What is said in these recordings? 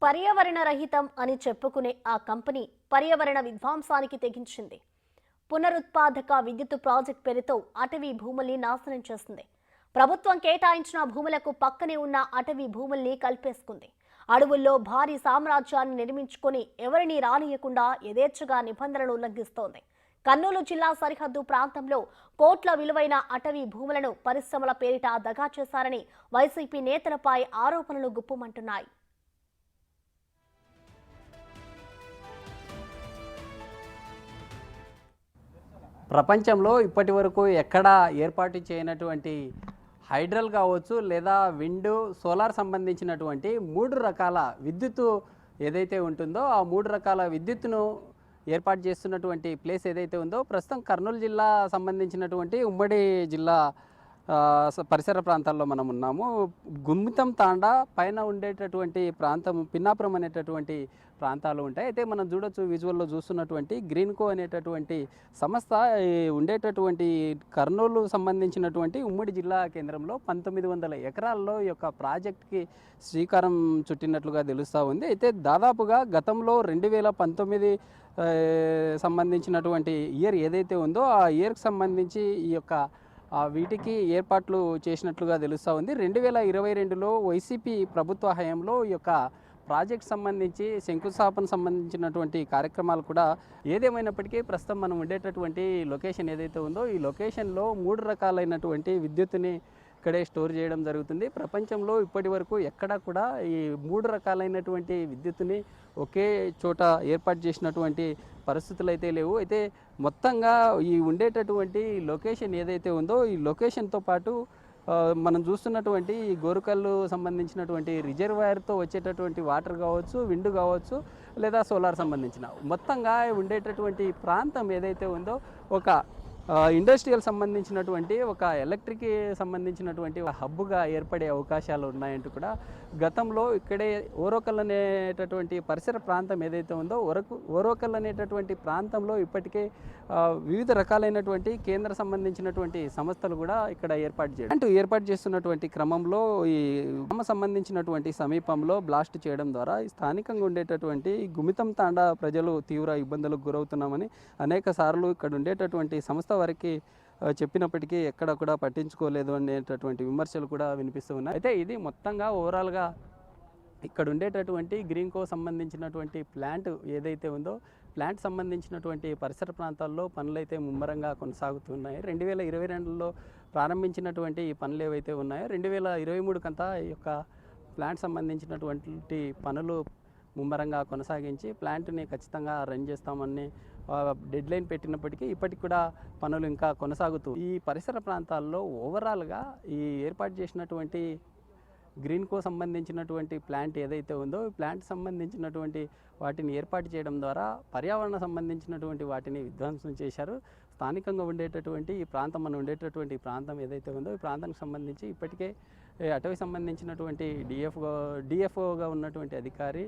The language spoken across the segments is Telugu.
పర్యావరణ రహితం అని చెప్పుకునే ఆ కంపెనీ పర్యావరణ విధ్వంసానికి తెగించింది. పునరుత్పాదక విద్యుత్ ప్రాజెక్ట్ పేరుతో అటవీ భూముల్ని నాశనం చేస్తుంది. ప్రభుత్వం కేటాయించిన భూములకు పక్కనే ఉన్న అటవీ భూముల్ని కల్పేసుకుంది. అడవుల్లో భారీ సామ్రాజ్యాన్ని నిర్మించుకొని ఎవరిని రానియకుండా యథేచ్ఛగా నిబంధనలు ఉల్లంఘిస్తోంది. కర్నూలు జిల్లా సరిహద్దు ప్రాంతంలో కోట్ల విలువైన అటవీ భూములను పరిశ్రమల పేరిట దగా చేశారని వైసీపీ నేతలపై ఆరోపణలు గుప్పుమంటున్నాయి. ప్రపంచంలో ఇప్పటి వరకు ఎక్కడా ఏర్పాటు చేయనటువంటి హైడ్రల్ కావచ్చు లేదా విండ్ సోలార్ సంబంధించినటువంటి 3 రకాల విద్యుత్తు ఏదైతే ఉంటుందో ఆ 3 రకాల విద్యుత్తును ఏర్పాటు చేస్తున్నటువంటి ప్లేస్ ఏదైతే ఉందో ప్రస్తుతం కర్నూలు జిల్లా సంబంధించినటువంటి ఉమ్మడి జిల్లా పరిసర ప్రాంతాల్లో మనం ఉన్నాము. గుమ్మితం తాండా పైన ఉండేటటువంటి ప్రాంతం పిన్నాపురం అనేటటువంటి ప్రాంతాలు ఉంటాయి. అయితే మనం చూడొచ్చు విజువల్లో చూస్తున్నటువంటి గ్రీన్కో అనేటటువంటి సంస్థ ఉండేటటువంటి కర్నూలు సంబంధించినటువంటి ఉమ్మడి జిల్లా కేంద్రంలో 1900 ఎకరాల్లో ఈ యొక్క ప్రాజెక్ట్కి శ్రీకారం చుట్టినట్లుగా తెలుస్తూ ఉంది. అయితే దాదాపుగా గతంలో 2019 సంబంధించినటువంటి ఇయర్ ఏదైతే ఉందో ఆ ఇయర్కి సంబంధించి ఈ యొక్క వీటికి ఏర్పాట్లు చేసినట్లుగా తెలుస్తూ ఉంది. 2022లో వైసీపీ ప్రభుత్వ హయాంలో ఈ యొక్క ప్రాజెక్ట్ సంబంధించి శంకుస్థాపన సంబంధించినటువంటి కార్యక్రమాలు కూడా ఏదేమైనప్పటికీ ప్రస్తుతం మనం ఉండేటటువంటి లొకేషన్ ఏదైతే ఉందో ఈ లొకేషన్లో 3 రకాలైనటువంటి విద్యుత్తుని ఇక్కడే స్టోర్ చేయడం జరుగుతుంది. ప్రపంచంలో ఇప్పటి వరకు ఎక్కడా కూడా ఈ 3 రకాలైనటువంటి విద్యుత్తుని ఒకే చోట ఏర్పాటు చేసినటువంటి పరిస్థితులు అయితే లేవు. అయితే మొత్తంగా ఈ ఉండేటటువంటి లొకేషన్ ఏదైతే ఉందో ఈ లొకేషన్తో పాటు మనం చూస్తున్నటువంటి ఈ గోరుకల్లు సంబంధించినటువంటి రిజర్వాయర్తో వచ్చేటటువంటి వాటర్ కావచ్చు, విండ్ కావచ్చు, లేదా సోలార్ సంబంధించిన మొత్తంగా ఉండేటటువంటి ప్రాంతం ఏదైతే ఉందో ఒక ఇండస్ట్రియల్ సంబంధించినటువంటి ఒక ఎలక్ట్రిక్ సంబంధించినటువంటి హబ్గా ఏర్పడే అవకాశాలు ఉన్నాయంటూ కూడా గతంలో ఇక్కడే ఓరోకల్ అనేటటువంటి పరిసర ప్రాంతం ఏదైతే ఉందో ఓరోకల్ అనేటటువంటి ప్రాంతంలో ఇప్పటికే వివిధ రకాలైనటువంటి కేంద్ర సంబంధించినటువంటి సంస్థలు కూడా ఇక్కడ ఏర్పాటు చేస్తున్నటువంటి క్రమంలో ఈ గ్రామ సంబంధించినటువంటి సమీపంలో బ్లాస్ట్ చేయడం ద్వారా స్థానికంగా ఉండేటటువంటి గుమితం తాండా ప్రజలు తీవ్ర ఇబ్బందులకు గురవుతున్నామని అనేక సార్లు ఇక్కడ ఉండేటటువంటి సంస్థ వారికి చెప్పినప్పటికీ ఎక్కడ కూడా పట్టించుకోలేదు అనేటటువంటి విమర్శలు కూడా వినిపిస్తూ ఉన్నాయి. అయితే ఇది మొత్తంగా ఓవరాల్గా ఇక్కడ ఉండేటటువంటి గ్రీన్కో సంబంధించినటువంటి ప్లాంట్ ఏదైతే ఉందో ప్లాంట్ సంబంధించినటువంటి పరిసర ప్రాంతాల్లో పనులు అయితే ముమ్మరంగా కొనసాగుతున్నాయి. 2022లో ప్రారంభించినటువంటి ఈ పనులు ఏవైతే ఉన్నాయో 2023 కంతా ఈ యొక్క ప్లాంట్ సంబంధించినటువంటి పనులు ముమ్మరంగా కొనసాగించి ప్లాంట్ని ఖచ్చితంగా రన్ చేస్తామని డెడ్ లైన్ పెట్టినప్పటికీ ఇప్పటికి కూడా పనులు ఇంకా కొనసాగుతూ ఈ పరిసర ప్రాంతాల్లో ఓవరాల్గా ఈ ఏర్పాటు చేసినటువంటి గ్రీన్కో సంబంధించినటువంటి ప్లాంట్ ఏదైతే ఉందో ఈ ప్లాంట్ సంబంధించినటువంటి వాటిని ఏర్పాటు చేయడం ద్వారా పర్యావరణ సంబంధించినటువంటి వాటిని విధ్వంసం చేశారు. స్థానికంగా ఉండేటటువంటి ఈ ప్రాంతం మనం ఉండేటటువంటి ప్రాంతం ఏదైతే ఉందో ఈ ప్రాంతానికి సంబంధించి ఇప్పటికే అటవీ సంబంధించినటువంటి డిఎఫ్ఓగా ఉన్నటువంటి అధికారి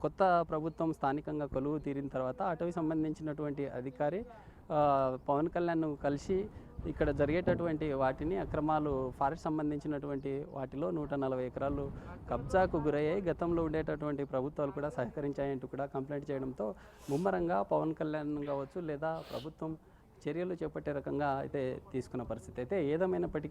కొత్త ప్రభుత్వం స్థానికంగా కొలువు తీరిన తర్వాత అటవీ సంబంధించినటువంటి అధికారి పవన్ కళ్యాణ్ను కలిసి ఇక్కడ జరిగేటటువంటి వాటిని అక్రమాలు ఫారెస్ట్ సంబంధించినటువంటి వాటిలో 140 ఎకరాలు కబ్జాకు గురయ్యాయి. గతంలో ఉండేటటువంటి ప్రభుత్వాలు కూడా సహకరించాయంటూ కూడా కంప్లైంట్ చేయడంతో ముమ్మరంగా పవన్ కళ్యాణ్ కావచ్చు లేదా ప్రభుత్వం చర్యలు చేపట్టే రకంగా అయితే తీసుకున్న పరిస్థితి. అయితే ఏదేమైనప్పటికీ